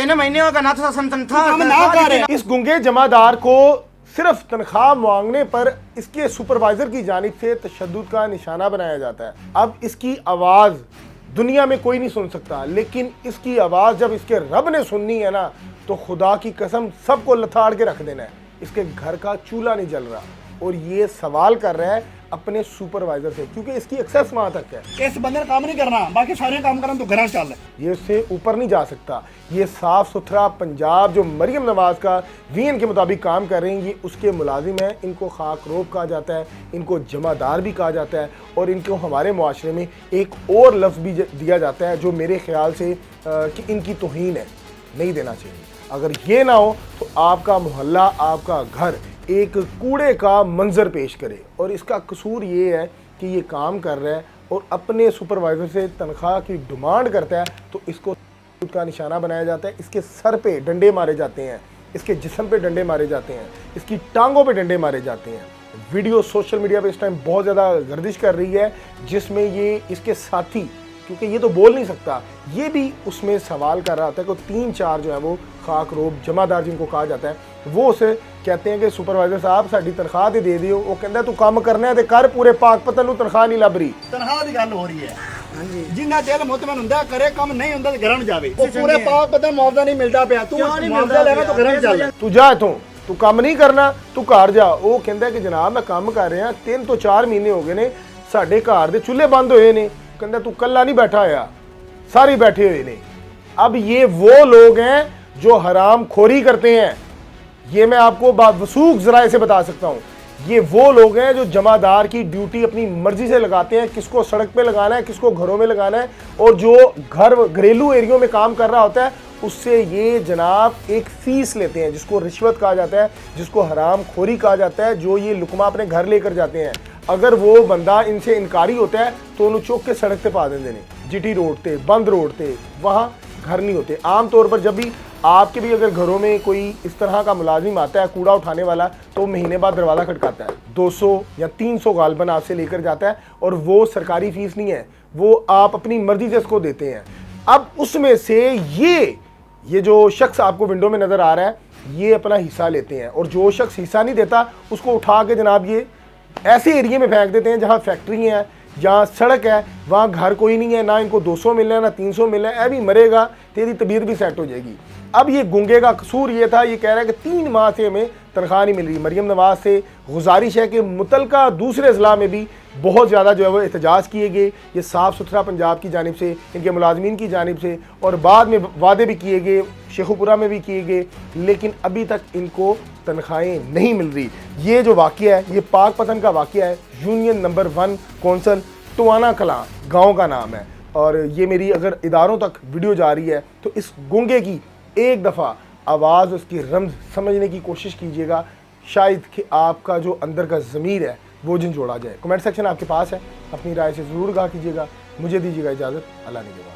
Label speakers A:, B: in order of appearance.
A: 3 महीने होगा ना तो
B: हम ना कर रहे हैं।
C: इस गुंगे जमादार को सिर्फ तनख्वाह मांगने पर इसके सुपरवाइजर की जानिब से तशद्दुद का निशाना बनाया जाता है। अब इसकी आवाज़ दुनिया में कोई नहीं सुन सकता, लेकिन इसकी आवाज़ जब इसके रब ने सुननी है ना, तो खुदा की कसम सबको लथाड़ के रख देना है। इसके घर का चूल्हा नहीं जल रहा और ये सवाल कर रहा है अपने सुपरवाइजर से, क्योंकि इसकी एक्सेस वहाँ तक है।
B: इस बंदे ने काम नहीं करना, बाकी सारे काम करना तो घर चल।
C: ये उससे ऊपर नहीं जा सकता। ये साफ सुथरा पंजाब जो मरियम नवाज का वीएन के मुताबिक काम कर रही हैं, ये उसके मुलाजिम हैं। इनको खाकरोब कहा जाता है, इनको जमादार भी कहा जाता है, और इनको हमारे मुआशरे में एक और लफ्ज़ भी दिया जाता है जो मेरे ख्याल से कि इनकी तौहीन है, नहीं देना चाहिए। अगर ये ना हो तो आपका मोहल्ला, आपका घर एक कूड़े का मंजर पेश करे, और इसका कसूर ये है कि ये काम कर रहा है और अपने सुपरवाइज़र से तनख्वाह की डिमांड करता है, तो इसको का निशाना बनाया जाता है। इसके सर पे डंडे मारे जाते हैं, इसके जिस्म पे डंडे मारे जाते हैं, इसकी टांगों पे डंडे मारे जाते हैं। वीडियो सोशल मीडिया पे इस टाइम बहुत ज़्यादा गर्दिश कर रही है, जिसमें ये इसके साथी, क्योंकि ये तो बोल नहीं सकता, ये भी उसमें सवाल कर रहा होता है कि 3-4 जो है वो खाकरोब जमादार जिनको कहा जाता है, वो उसे कहते हैं कि सुपरवाइजर साहब साड़ी तनख्वाह तो दे दियो। वो कहता है तू काम करना है तो कर, पूरे पाक पतन नूं तनख्वाह नहीं लभ रही।
B: तनख्वाह की गल हो रही है। जिन्ना दिल मुतमन हुंदा करे, काम नहीं हुंदा तो घर न जावे। पूरे पाक पतन मुआवजा नहीं मिलता पिया, तू मुआवजा लेना तो घर न चल।
C: तू जा इथों, तू काम नहीं करना, तू घर जा। वो कहता है कि जनाब मैं काम कर रहा, 3 ਤੋਂ 4 महीने हो गए ने, साडे घर दे चूल्हे बंद होए ने। कहता तू कल्ला नहीं बैठा होया, सारे बैठे हुए ने। अब ये वो लोग हैं जो हराम खोरी करते हैं, ये मैं आपको वसूख जराए से बता सकता हूँ। ये वो लोग हैं जो जमादार की ड्यूटी अपनी मर्जी से लगाते हैं, किसको सड़क पे लगाना है, किसको घरों में लगाना है, और जो घरेलू एरियो में काम कर रहा होता है उससे ये जनाब एक फीस लेते हैं, जिसको रिश्वत कहा जाता है, जिसको हराम खोरी कहा जाता है, जो ये लुकमा अपने घर लेकर जाते हैं। अगर वो बंदा इनसे इनकारी होता है तो उन्हें चौक के सड़क पे पा देंगे, जीटी रोड पे, बंद रोड पे, वहाँ घर नहीं होते। आम तौर पर जब भी आपके भी अगर घरों में कोई इस तरह का मुलाजिम आता है कूड़ा उठाने वाला, तो महीने बाद दरवाज़ा खटकाता है, 200 या 300 गालबन आपसे लेकर जाता है, और वो सरकारी फीस नहीं है, वो आप अपनी मर्जी से इसको देते हैं। अब उसमें से ये जो शख्स आपको विंडो में नज़र आ रहा है, ये अपना हिस्सा लेते हैं, और जो शख्स हिस्सा नहीं देता उसको उठा के जनाब ये ऐसे एरिया में फेंक देते हैं जहाँ फैक्ट्री है, जहाँ सड़क है, वहाँ घर कोई नहीं है, ना इनको 200 मिल रहा है ना 300 मिल रहा है। भी मरेगा, तेरी तबीयत भी सेट हो जाएगी। अब ये गुंगे का कसूर ये था, ये कह रहा है कि 3 माह से हमें तनख्वाह नहीं मिल रही। मरियम नवाज से गुजारिश है कि मुतलका दूसरे अजला में भी बहुत ज़्यादा जो है वो एहतजाज किए गए, ये साफ़ सुथरा पंजाब की जानिब से, इनके मुलाजमीन की जानिब से, और बाद में वादे भी किए गए, शेखुपुरा में भी किए गए, लेकिन अभी तक इनको तनख्वाहें नहीं मिल रही। ये जो वाक़या है, ये पाक पतन का वाक़या है। यूनियन नंबर 1 कौंसल टुआना कलां गाँव का नाम है, और ये मेरी अगर इदारों तक वीडियो जा रही है तो इस गुंगे की एक दफ़ा आवाज़, उसकी रम्ज़ समझने की कोशिश कीजिएगा, शायद कि आपका जो अंदर का ज़मीर है वो झंझोड़ा जाए। कमेंट सेक्शन आपके पास है, अपनी राय से ज़रूर आगाह कीजिएगा। मुझे दीजिएगा इजाज़त, अल्लाह निगहबान।